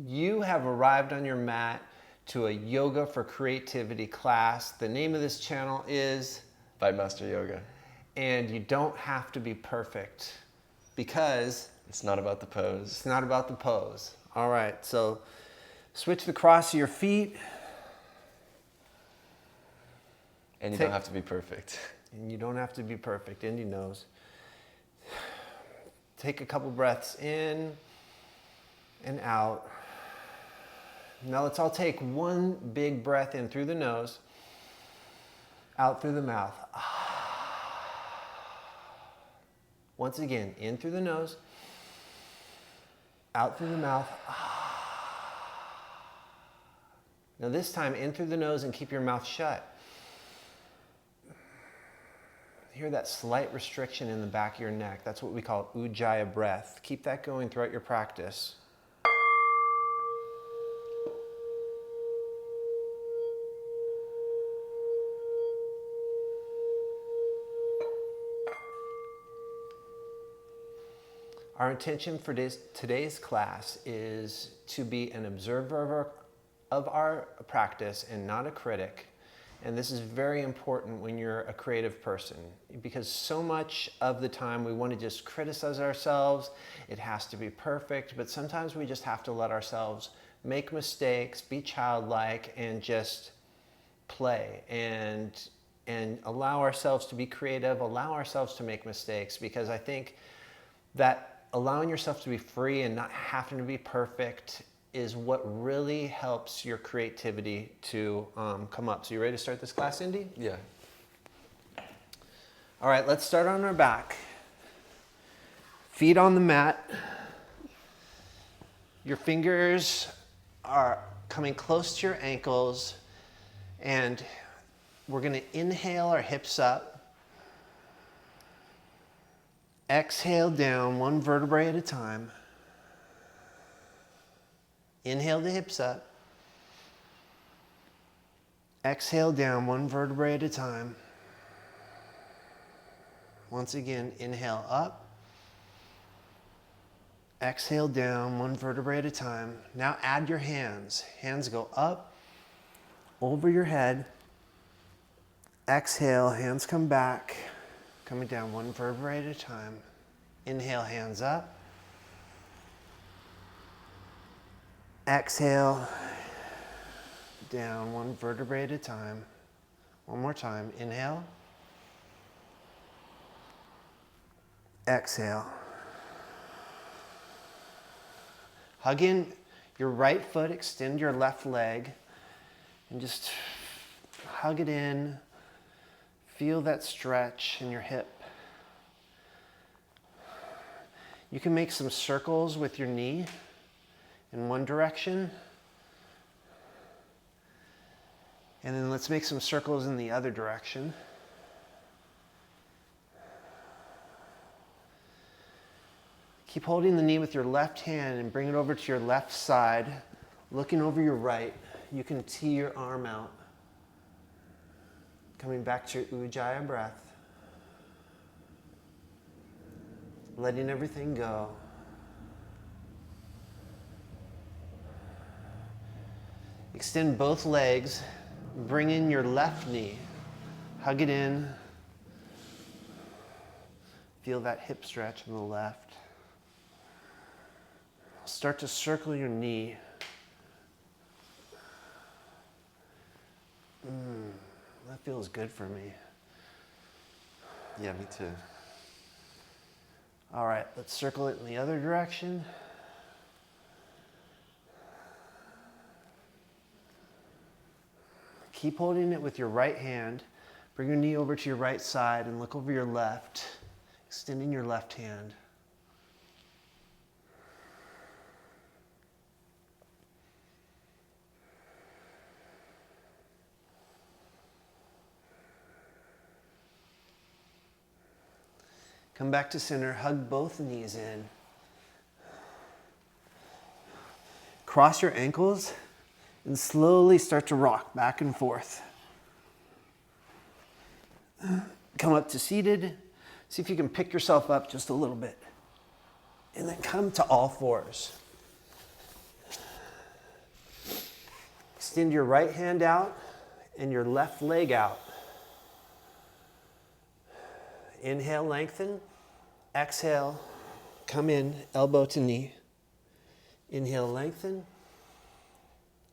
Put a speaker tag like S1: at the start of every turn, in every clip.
S1: You have arrived on your mat to a Yoga for Creativity class. The name of this channel is
S2: Vibe Master Yoga.
S1: And you don't have to be perfect because
S2: It's not about the pose.
S1: it's not about the pose. All right, so switch the cross of your feet.
S2: And you don't have to be perfect.
S1: And you don't have to be perfect. Indy knows. Take a couple breaths in and out. Now let's all take one big breath in through the nose, out through the mouth. Once again, in through the nose, out through the mouth. Now this time, in through the nose and keep your mouth shut. Hear that slight restriction in the back of your neck. That's what we call Ujjaya Breath. Keep that going throughout your practice. Our intention for today's class is to be an observer of our practice and not a critic. And this is very important when you're a creative person, because so much of the time we want to just criticize ourselves. It has to be perfect, but sometimes we just have to let ourselves make mistakes, be childlike, and just play and allow ourselves to be creative, allow ourselves to make mistakes, because I think that allowing yourself to be free and not having to be perfect is what really helps your creativity to come up. So you ready to start this class, Indy?
S2: Yeah.
S1: All right, let's start on our back. Feet on the mat. Your fingers are coming close to your ankles, and we're gonna inhale our hips up. Exhale down, one vertebrae at a time. Inhale the hips up. Exhale down, one vertebrae at a time. Once again, inhale up. Exhale down, one vertebrae at a time. Now add your hands. Hands go up, over your head. Exhale, hands come back, coming down one vertebrae at a time. Inhale, hands up. Exhale, down one vertebrae at a time. One more time, inhale. Exhale. Hug in your right foot, extend your left leg, and just hug it in. Feel that stretch in your hip. You can make some circles with your knee in one direction. And then let's make some circles in the other direction. Keep holding the knee with your left hand and bring it over to your left side. Looking over your right, you can tee your arm out. Coming back to your Ujjaya Breath. Letting everything go. Extend both legs. Bring in your left knee. Hug it in. Feel that hip stretch on the left. Start to circle your knee. That feels good for me.
S2: Yeah, me too.
S1: All right, let's circle it in the other direction. Keep holding it with your right hand. Bring your knee over to your right side and look over your left, extending your left hand. Come back to center, hug both knees in. Cross your ankles and slowly start to rock back and forth. Come up to seated. See if you can pick yourself up just a little bit. And then come to all fours. Extend your right hand out and your left leg out. Inhale, lengthen. Exhale, come in, elbow to knee. Inhale, lengthen.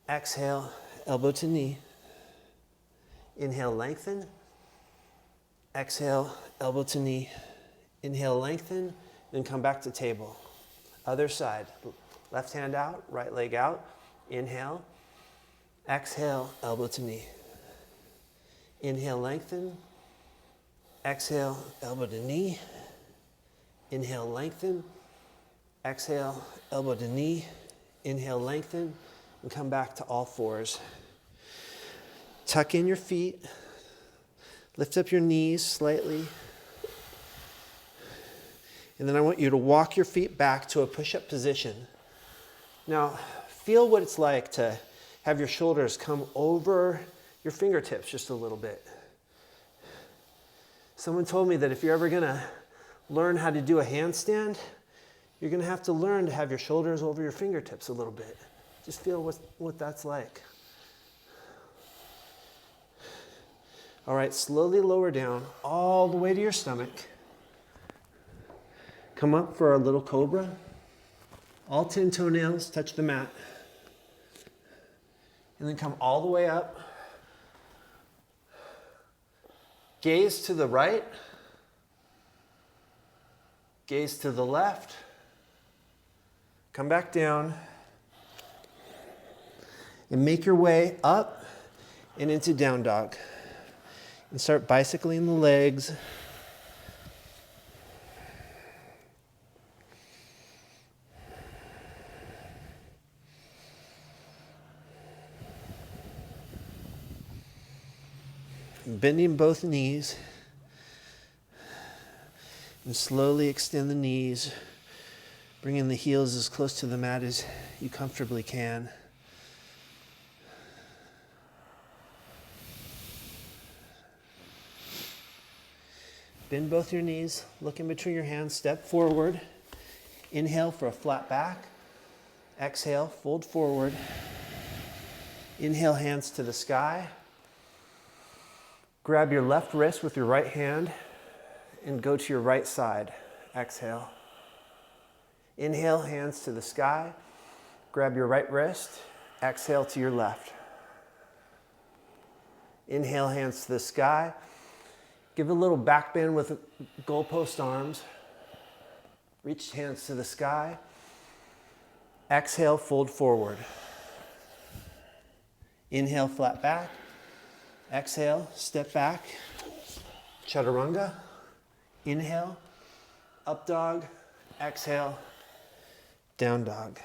S1: Exhale, elbow to knee. Inhale, lengthen. Exhale, elbow to knee. Inhale, lengthen, then come back to table. Other side. Left hand out, right leg out. Inhale. Exhale, elbow to knee. Inhale, lengthen. Exhale, elbow to knee. Inhale, lengthen. Exhale, elbow to knee. Inhale, lengthen, and come back to all fours. Tuck in your feet. Lift up your knees slightly. And then I want you to walk your feet back to a push-up position. Now, feel what it's like to have your shoulders come over your fingertips just a little bit. Someone told me that if you're ever gonna learn how to do a handstand, you're gonna have to learn to have your shoulders over your fingertips a little bit. Just feel what that's like. All right, slowly lower down all the way to your stomach. Come up for our little Cobra. All 10 toenails touch the mat. And then come all the way up. Gaze to the right. Gaze to the left. Come back down. And make your way up and into down dog. And start bicycling the legs. Bending both knees. And slowly extend the knees, bringing the heels as close to the mat as you comfortably can. Bend both your knees, look in between your hands, step forward. Inhale for a flat back. Exhale, fold forward. Inhale, hands to the sky. Grab your left wrist with your right hand and go to your right side. Exhale. Inhale, hands to the sky. Grab your right wrist. Exhale to your left. Inhale, hands to the sky. Give a little back bend with goalpost arms. Reach hands to the sky. Exhale, fold forward. Inhale, flat back. Exhale, step back. Chaturanga. Inhale, up dog. Exhale, down dog.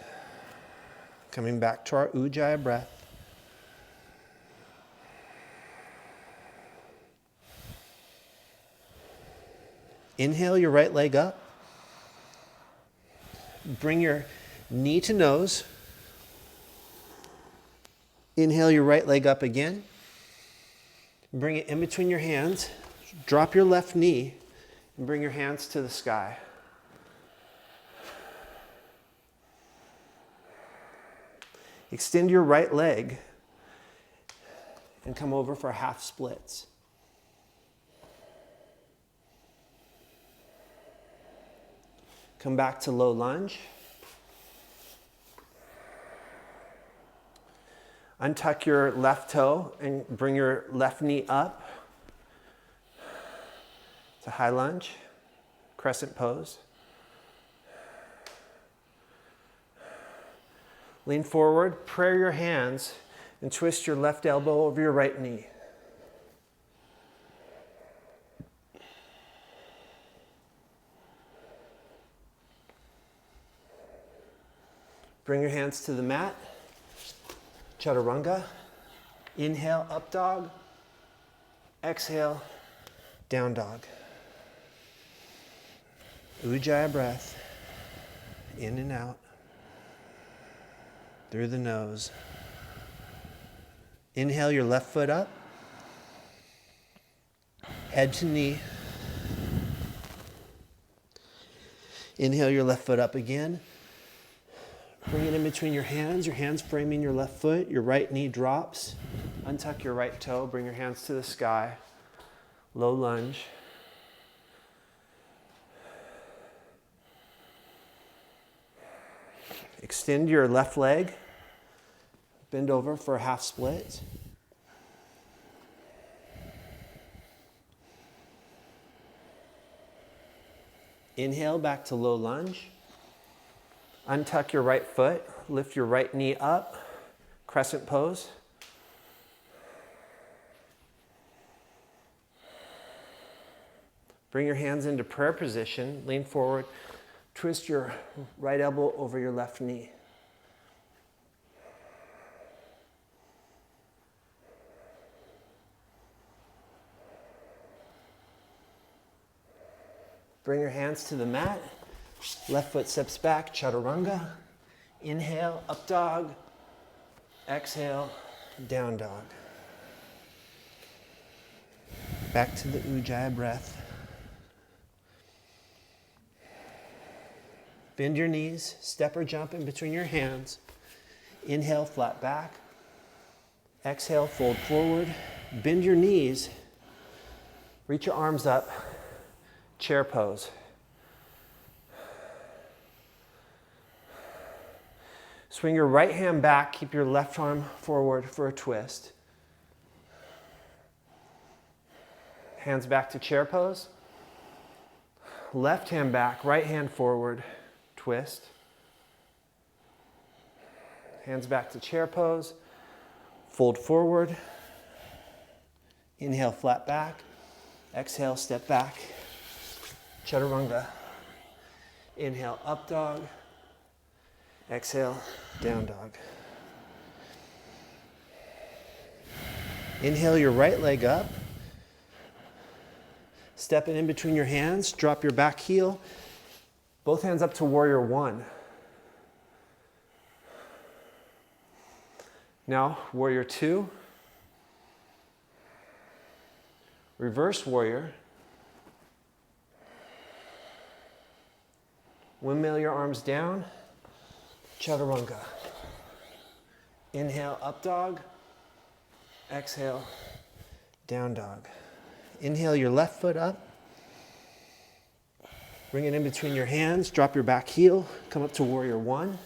S1: Coming back to our Ujjaya breath. Inhale your right leg up. Bring your knee to nose. Inhale your right leg up again. Bring it in between your hands. Drop your left knee and bring your hands to the sky. Extend your right leg and come over for half splits. Come back to low lunge. Untuck your left toe and bring your left knee up to high lunge, crescent pose. Lean forward, prayer your hands, and twist your left elbow over your right knee. Bring your hands to the mat. Chaturanga. Inhale, up dog. Exhale, down dog. Ujjaya breath. In and out. Through the nose. Inhale your left foot up. Head to knee. Inhale your left foot up again. Bring it in between your hands framing your left foot, your right knee drops. Untuck your right toe, bring your hands to the sky. Low lunge. Extend your left leg. Bend over for a half split. Inhale back to low lunge. Untuck your right foot. Lift your right knee up. Crescent pose. Bring your hands into prayer position. Lean forward. Twist your right elbow over your left knee. Bring your hands to the mat. Left foot steps back, chaturanga. Inhale, up dog. Exhale, down dog. Back to the Ujjaya Breath. Bend your knees, step or jump in between your hands. Inhale, flat back. Exhale, fold forward. Bend your knees. Reach your arms up. Chair pose. Swing your right hand back. Keep your left arm forward for a twist. Hands back to chair pose. Left hand back, right hand forward. Twist. Hands back to chair pose. Fold forward. Inhale, flat back. Exhale, step back. Chaturanga. Inhale, up dog. Exhale, down dog. Inhale your right leg up. Step it in between your hands. Drop your back heel. Both hands up to warrior one. Now, warrior two. Reverse warrior. Windmill your arms down. Chaturanga. Inhale, up dog. Exhale, down dog. Inhale your left foot up. Bring it in between your hands. Drop your back heel. Come up to warrior one.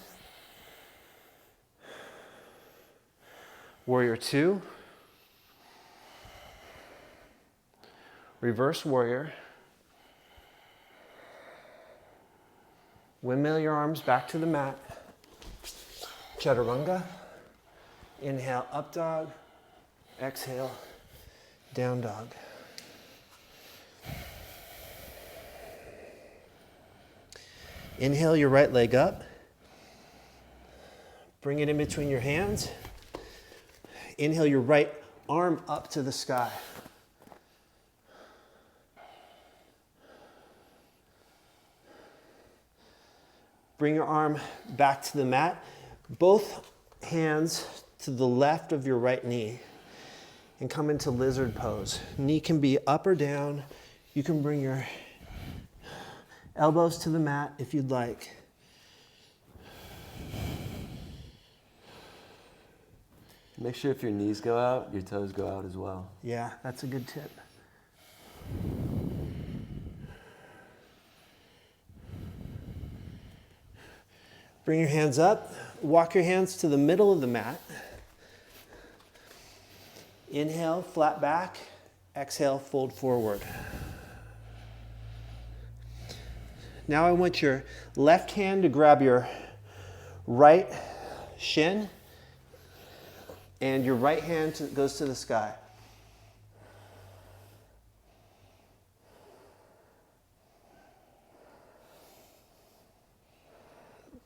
S1: Warrior two. Reverse warrior. Windmill your arms back to the mat. Chaturanga. Inhale, up dog. Exhale, down dog. Inhale your right leg up. Bring it in between your hands. Inhale your right arm up to the sky. Bring your arm back to the mat. Both hands to the left of your right knee. And come into lizard pose. Knee can be up or down. You can bring your elbows to the mat if you'd like.
S2: Make sure if your knees go out, your toes go out as well.
S1: Yeah, that's a good tip. Bring your hands up. Walk your hands to the middle of the mat. Inhale, flat back. Exhale, fold forward. Now I want your left hand to grab your right shin, and your right hand goes to the sky.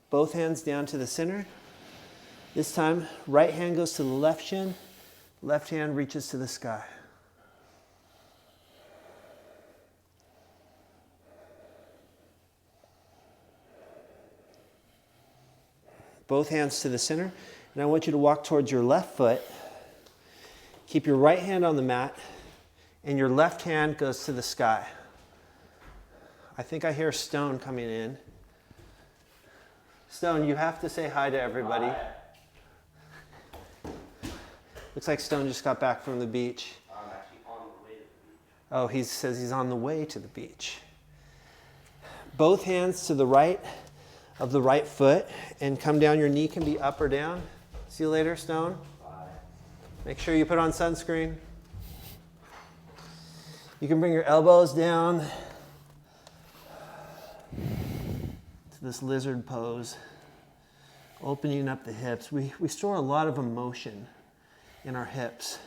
S1: Both hands down to the center. This time, right hand goes to the left shin, left hand reaches to the sky. Both hands to the center. And I want you to walk towards your left foot. Keep your right hand on the mat, and your left hand goes to the sky. I think I hear stone coming in. Stone, you have to say hi to everybody.
S2: Hi.
S1: Looks like Stone just got back from the beach.
S2: I'm actually on the way to the beach.
S1: Oh, he says he's on the way to the beach. Both hands to the right of the right foot and come down. Your knee can be up or down. See you later, Stone.
S2: Bye.
S1: Make sure you put on sunscreen. You can bring your elbows down to this lizard pose, opening up the hips. We store a lot of emotion in our hips.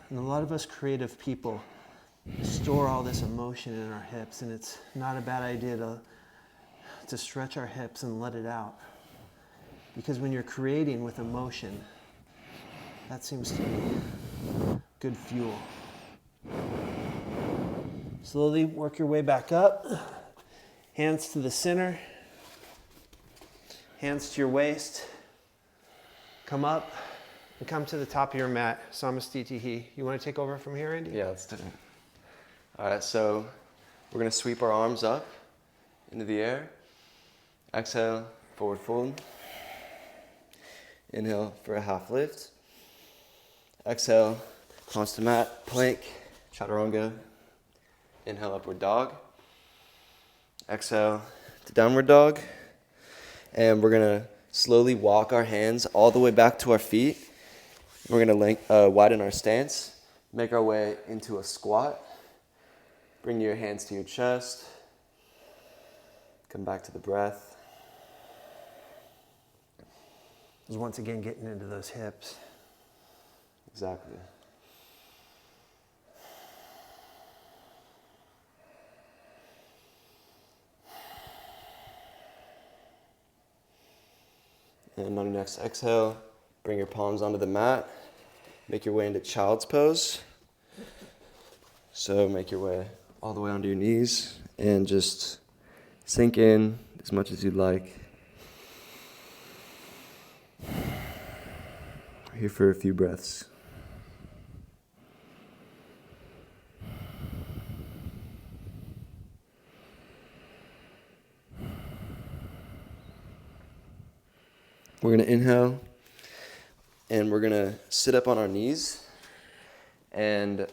S1: And a lot of us creative people store all this emotion in our hips, and it's not a bad idea to stretch our hips and let it out. Because when you're creating with emotion, that seems to be good fuel. Slowly work your way back up. Hands to the center. Hands to your waist. Come up and come to the top of your mat. Samastitihi. You want to take over from here, Andy?
S2: Yeah, let's do it. All right, so we're going to sweep our arms up into the air. Exhale, forward fold. Inhale for a half lift. Exhale, cross the mat, plank, chaturanga. Inhale, upward dog. Exhale to downward dog. And we're going to slowly walk our hands all the way back to our feet. We're going to widen our stance, make our way into a squat. Bring your hands to your chest. Come back to the breath.
S1: Just once again getting into those hips.
S2: Exactly. And on your next exhale, bring your palms onto the mat. Make your way into child's pose. So make your way all the way onto your knees and just sink in as much as you'd like. Here for a few breaths. We're going to inhale, and we're going to sit up on our knees. And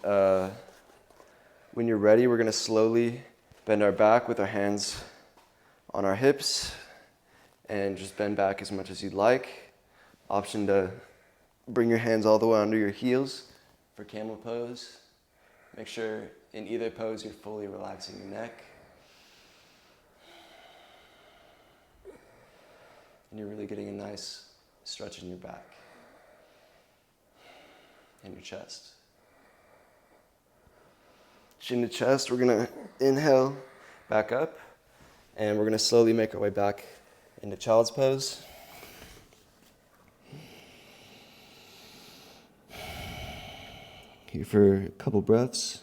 S2: when you're ready, we're going to slowly bend our back with our hands on our hips and just bend back as much as you'd like. Option to bring your hands all the way under your heels for Camel Pose. Make sure in either pose you're fully relaxing your neck. And you're really getting a nice stretch in your back and your chest. Chin to chest, we're going to inhale back up, and we're going to slowly make our way back into child's pose. Here for a couple breaths.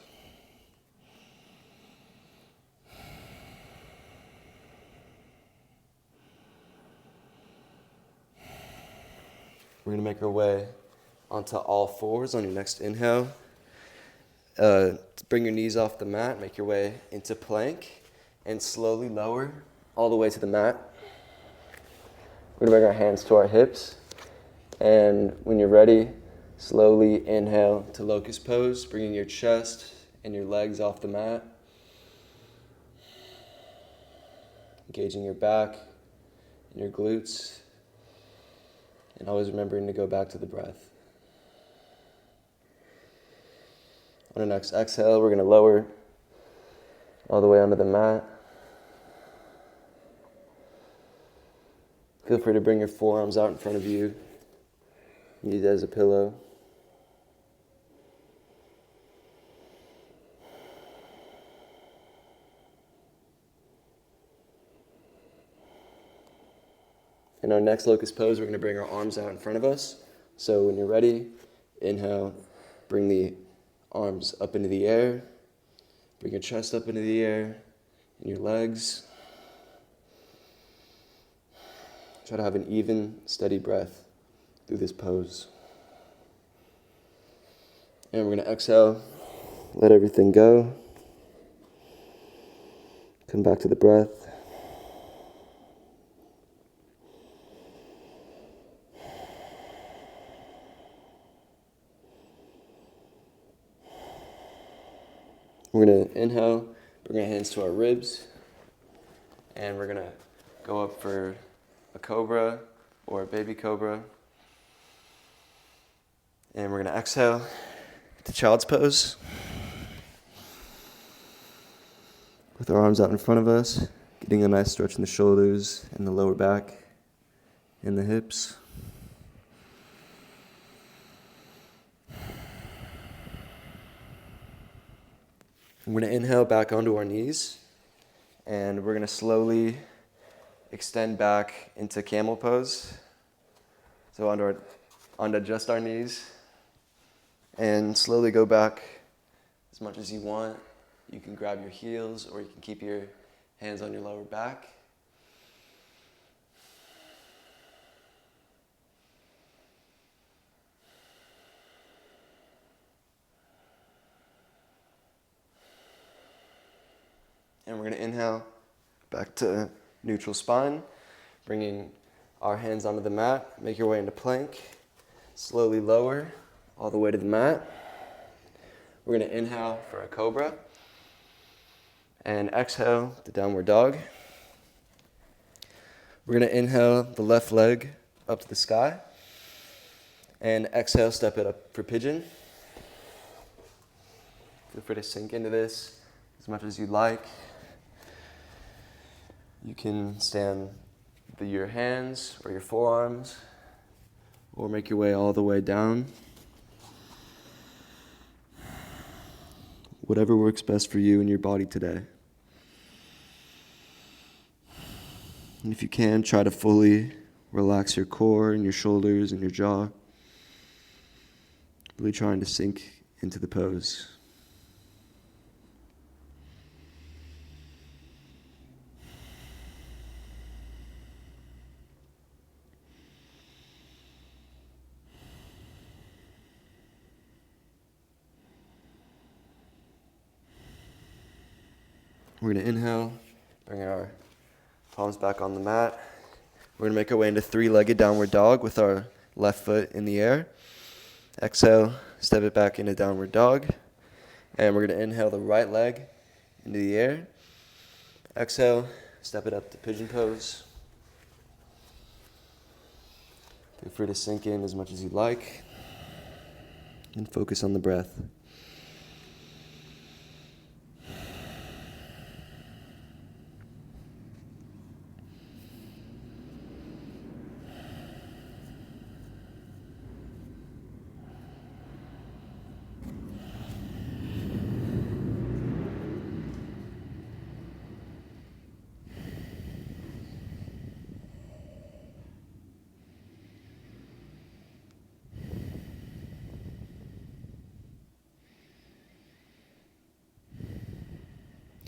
S2: We're going to make our way onto all fours on your next inhale. Bring your knees off the mat, make your way into plank, and slowly lower all the way to the mat. We're going to bring our hands to our hips, and when you're ready, slowly inhale to Locust Pose, bringing your chest and your legs off the mat. Engaging your back and your glutes, and always remembering to go back to the breath. On our next exhale, we're going to lower all the way onto the mat. Feel free to bring your forearms out in front of you. Use it as a pillow. In our next Locust Pose, we're going to bring our arms out in front of us. So when you're ready, inhale, bring the arms up into the air. Bring your chest up into the air and your legs. Try to have an even, steady breath through this pose. And we're going to exhale, let everything go. Come back to the breath. We're going to inhale, bring our hands to our ribs, and we're going to go up for a cobra or a baby cobra. And we're going to exhale to child's pose with our arms out in front of us, getting a nice stretch in the shoulders and the lower back and the hips. We're going to inhale back onto our knees, and we're going to slowly extend back into Camel Pose. So onto just our knees, and slowly go back as much as you want. You can grab your heels, or you can keep your hands on your lower back. And we're going to inhale back to neutral spine, bringing our hands onto the mat. Make your way into plank. Slowly lower all the way to the mat. We're going to inhale for a cobra. And exhale to downward dog. We're going to inhale the left leg up to the sky. And exhale, step it up for pigeon. Feel free to sink into this as much as you'd like. You can stand with your hands or your forearms, or make your way all the way down. Whatever works best for you and your body today. And if you can, try to fully relax your core and your shoulders and your jaw. Really trying to sink into the pose. We're going to inhale, bring our palms back on the mat. We're going to make our way into three-legged downward dog with our left foot in the air. Exhale, step it back into downward dog. And we're going to inhale the right leg into the air. Exhale, step it up to pigeon pose. Feel free to sink in as much as you'd like. And focus on the breath.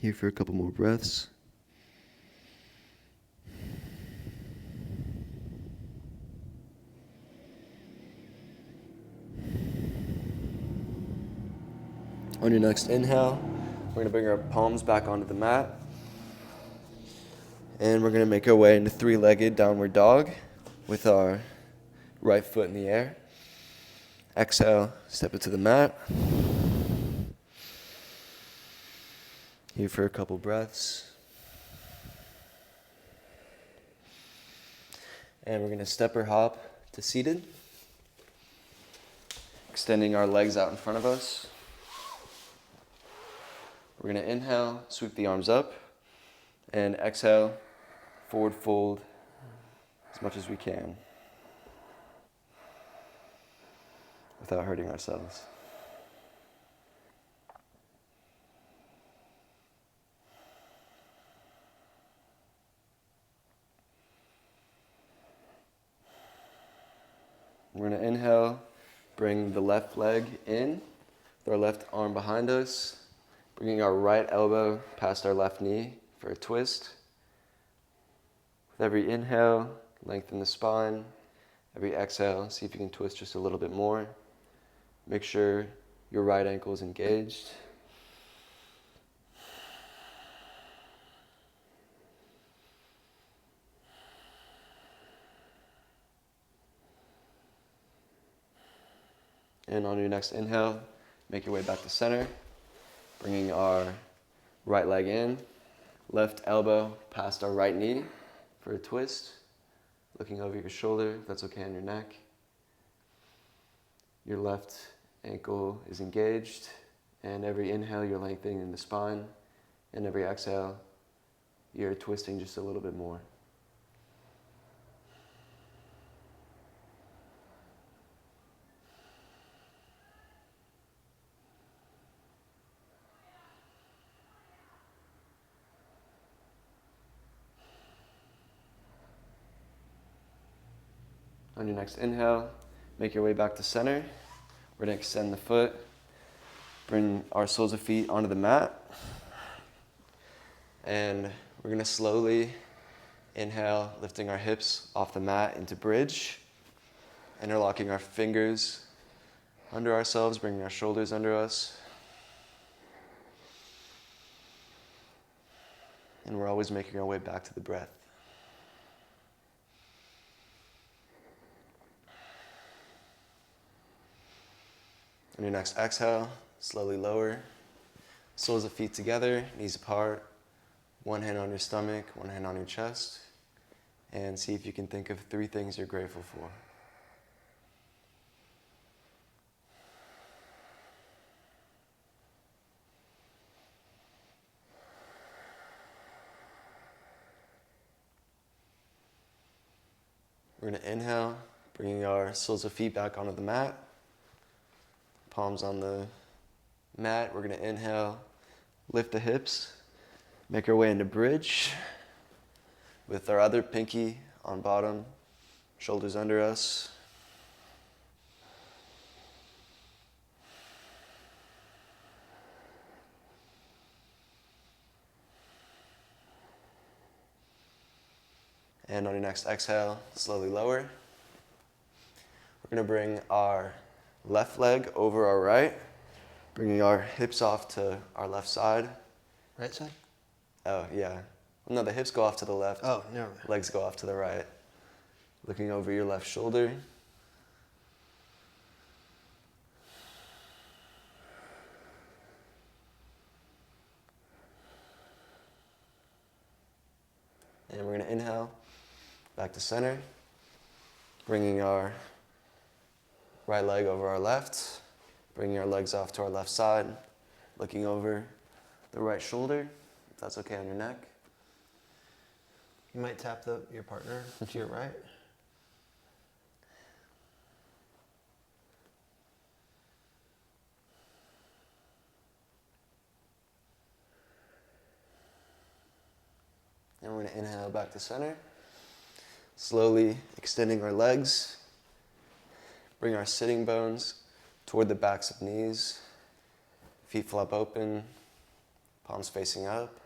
S2: Here for a couple more breaths. On your next inhale, we're going to bring our palms back onto the mat. And we're going to make our way into three-legged downward dog with our right foot in the air. Exhale, step it to the mat. Here for a couple breaths. And we're going to step or hop to seated. Extending our legs out in front of us. We're going to inhale, sweep the arms up. And exhale, forward fold as much as we can without hurting ourselves. We're going to inhale, bring the left leg in, with our left arm behind us, bringing our right elbow past our left knee for a twist. With every inhale, lengthen the spine. Every exhale, see if you can twist just a little bit more. Make sure your right ankle is engaged. And on your next inhale, make your way back to center. bringing our right leg in, left elbow past our right knee for a twist, looking over your shoulder, if that's okay, on your neck. Your left ankle is engaged, and every inhale you're lengthening the spine, and every exhale you're twisting just a little bit more. On your next inhale, make your way back to center. We're going to extend the foot, bring our soles of feet onto the mat, and we're going to slowly inhale, lifting our hips off the mat into bridge, interlocking our fingers under ourselves, bringing our shoulders under us. And we're always making our way back to the breath. On your next exhale, slowly lower. Soles of feet together, knees apart. One hand on your stomach, one hand on your chest. And see if you can think of 3 things you're grateful for. We're going to inhale, bringing our soles of feet back onto the mat. Palms on the mat. We're going to inhale, lift the hips, make our way into bridge with our other pinky on bottom, shoulders under us. And on your next exhale, slowly lower. We're going to bring our left leg over our right, bringing our hips off to our left side.
S1: Right side?
S2: Oh, yeah. No, the hips go off to the left.
S1: Oh, no.
S2: Legs go off to the right. Looking over your left shoulder. And we're going to inhale back to center, bringing our right leg over our left, bringing our legs off to our left side, looking over the right shoulder, if that's okay on your neck.
S1: You might tap your partner to your right.
S2: And we're going to inhale back to center, slowly extending our legs. Bring our sitting bones toward the backs of knees. Feet flop open, palms facing up.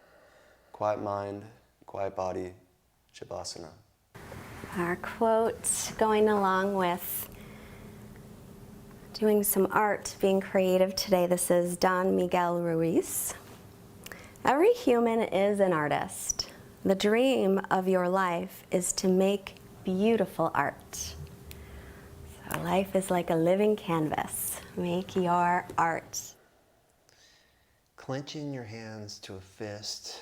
S2: Quiet mind, quiet body, Shavasana.
S3: Our quote going along with doing some art, being creative today. This is Don Miguel Ruiz. Every human is an artist. The dream of your life is to make beautiful art. So life is like a living canvas. Make your art.
S1: Clenching your hands to a fist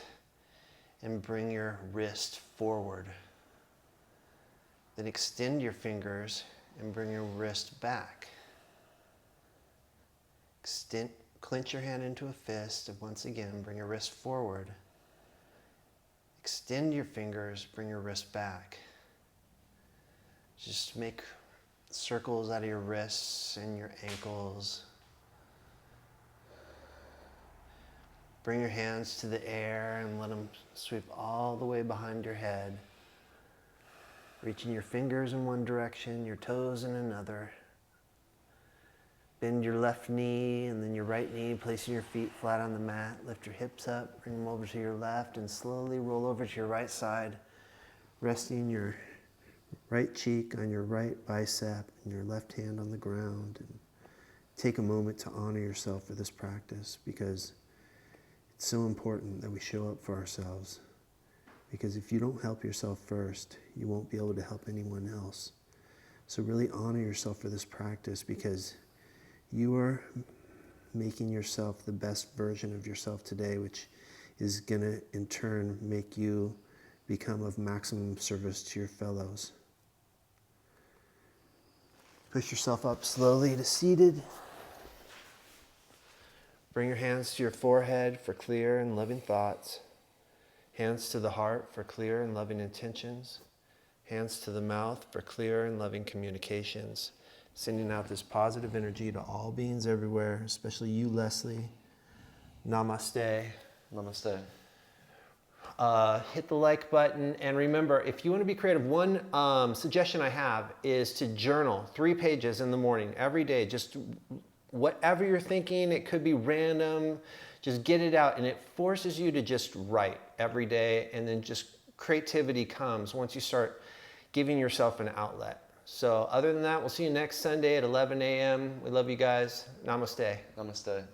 S1: and bring your wrist forward. Then extend your fingers and bring your wrist back. Clench your hand into a fist and once again bring your wrist forward. Extend your fingers, bring your wrist back. Just make circles out of your wrists and your ankles. Bring your hands to the air and let them sweep all the way behind your head. Reaching your fingers in one direction, your toes in another. Bend your left knee and then your right knee, placing your feet flat on the mat. Lift your hips up, bring them over to your left, and slowly roll over to your right side, resting your right cheek on your right bicep and your left hand on the ground. And take a moment to honor yourself for this practice, because it's so important that we show up for ourselves. Because if you don't help yourself first, you won't be able to help anyone else. So really honor yourself for this practice, because you are making yourself the best version of yourself today, which is going to in turn make you become of maximum service to your fellows. Push yourself up slowly to seated. Bring your hands to your forehead for clear and loving thoughts. Hands to the heart for clear and loving intentions. Hands to the mouth for clear and loving communications. Sending out this positive energy to all beings everywhere, especially you, Leslie. Namaste.
S2: Namaste.
S1: Hit the like button, and remember, if you want to be creative, one suggestion I have is to journal 3 pages in the morning every day. Just whatever you're thinking, it could be random, just get it out, and it forces you to just write every day, and then just creativity comes once you start giving yourself an outlet. So other than that, we'll see you next Sunday at 11 a.m. We love you guys. Namaste.
S2: Namaste.